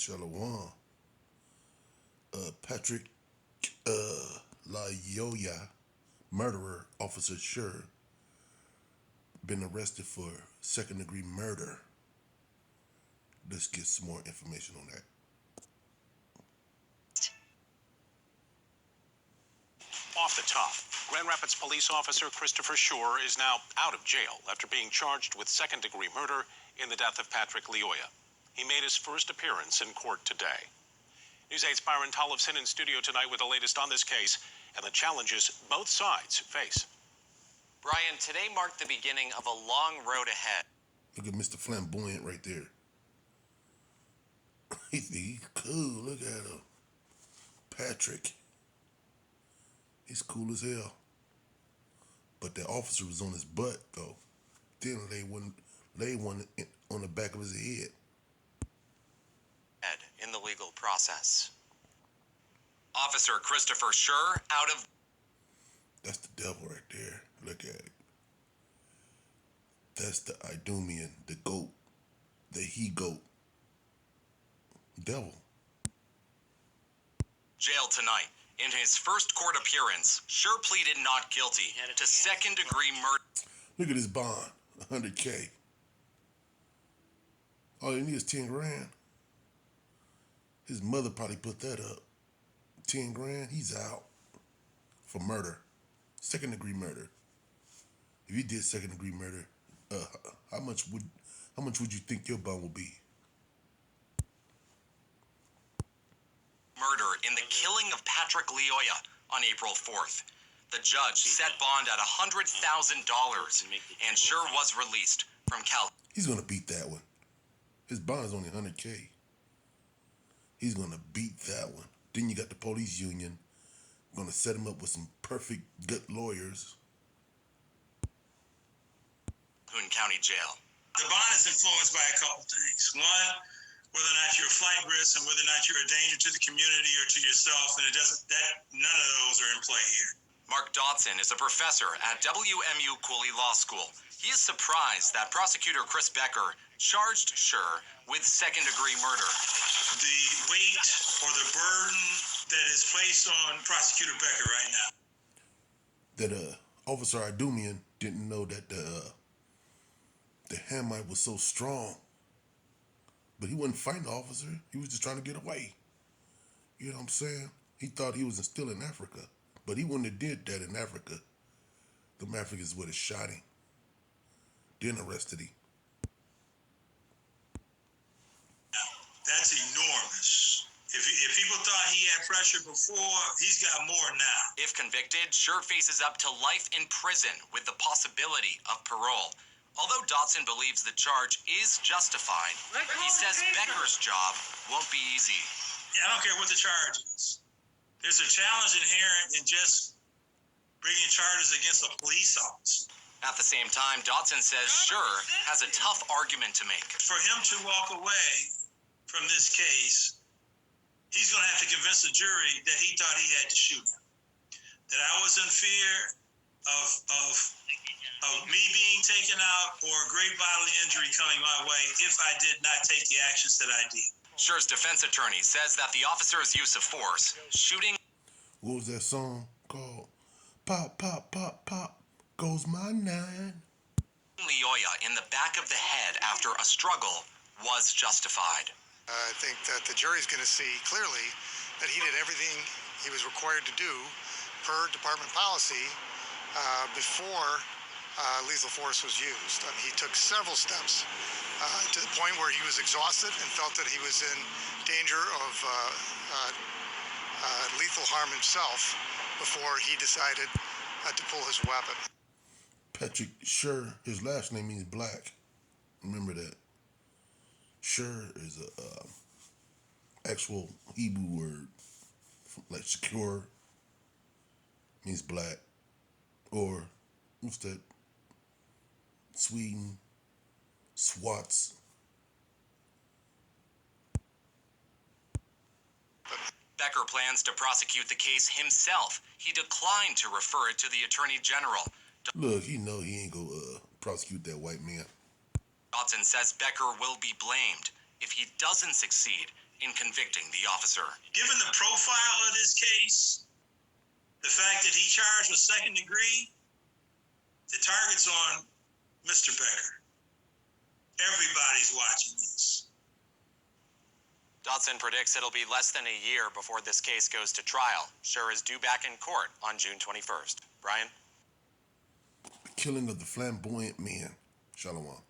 Shalom. Patrick Lyoya, murderer, Officer Schurr, been arrested for second-degree murder. Let's get some more information on that. Off the top, Grand Rapids Police Officer Christopher Schurr is now out of jail after being charged with second-degree murder in the death of Patrick Lyoya. He made his first appearance in court today. News 8's Byron Tollefson in studio tonight with the latest on this case and the challenges both sides face. Brian, today marked the beginning of a long road ahead. Look at Mr. Flamboyant right there. He's cool. Look at him. Patrick. He's cool as hell. But that officer was on his butt, though. Then lay one on the back of his head. In the legal process. Officer Christopher Schurr out of... That's the devil right there. Look at it. That's the Idumean, the goat, the he-goat. Devil. Jail tonight. In his first court appearance, Schurr pleaded not guilty to second-degree murder. Look at his bond, $100K. All he needs is 10 grand. His mother probably put that up. 10 grand, he's out for murder, second-degree murder. If you did second-degree murder, how much would you think your bond would be? Murder in the killing of Patrick Lyoya on April 4th. The judge set bond at $100,000, and Schurr was released from Cal. He's gonna beat that one. His bond is only $100K. He's gonna beat that one. Then you got the police union gonna set him up with some perfect good lawyers. Boone County Jail. The bond is influenced by a couple things. One, whether or not you're a flight risk and whether or not you're a danger to the community or to yourself, and none of those are in play here. Mark Dodson is a professor at WMU Cooley Law School. He is surprised that prosecutor Chris Becker charged Schurr with second-degree murder. The weight or the burden that is placed on Prosecutor Becker right now. That Officer Idumean didn't know that the Hamite was so strong. But he wasn't fighting the officer. He was just trying to get away. You know what I'm saying? He thought he was still in Africa. But he wouldn't have did that in Africa. The Africans would have shot him. Then arrested him. That's enormous. If people thought he had pressure before, he's got more now. If convicted, Schurr faces up to life in prison with the possibility of parole. Although Dodson believes the charge is justified, he says Becker's job won't be easy. I don't care what the charge is. There's a challenge inherent in just bringing charges against a police officer. At the same time, Dodson says Schurr has a tough argument to make. For him to walk away from this case, he's going to have to convince the jury that he thought he had to shoot him. That I was in fear of me being taken out or a great bodily injury coming my way if I did not take the actions that I did. Schurr's defense attorney says that the officer's use of force, shooting... What was that song called? Pop, pop, pop, pop, goes my nine. Lyoya in the back of the head after a struggle was justified. I think that the jury's going to see clearly that he did everything he was required to do per department policy before lethal force was used. I mean, he took several steps to the point where he was exhausted and felt that he was in danger of lethal harm himself before he decided to pull his weapon. Patrick Schurr, his last name means black. Remember that. Schurr is a actual Hebrew word, like secure, means black, or what's that? Sweden, Swats. Becker plans to prosecute the case himself. He declined to refer it to the Attorney General. Look, he know he ain't gonna prosecute that white man. Dodson says Becker will be blamed. If he doesn't succeed, in convicting the officer. Given the profile of this case, the fact that he charged with second degree, the target's on Mr. Becker. Everybody's watching this. Dotson predicts it'll be less than a year before this case goes to trial. Schurr is due back in court on June 21st. Brian? The killing of the flamboyant man. Shalom.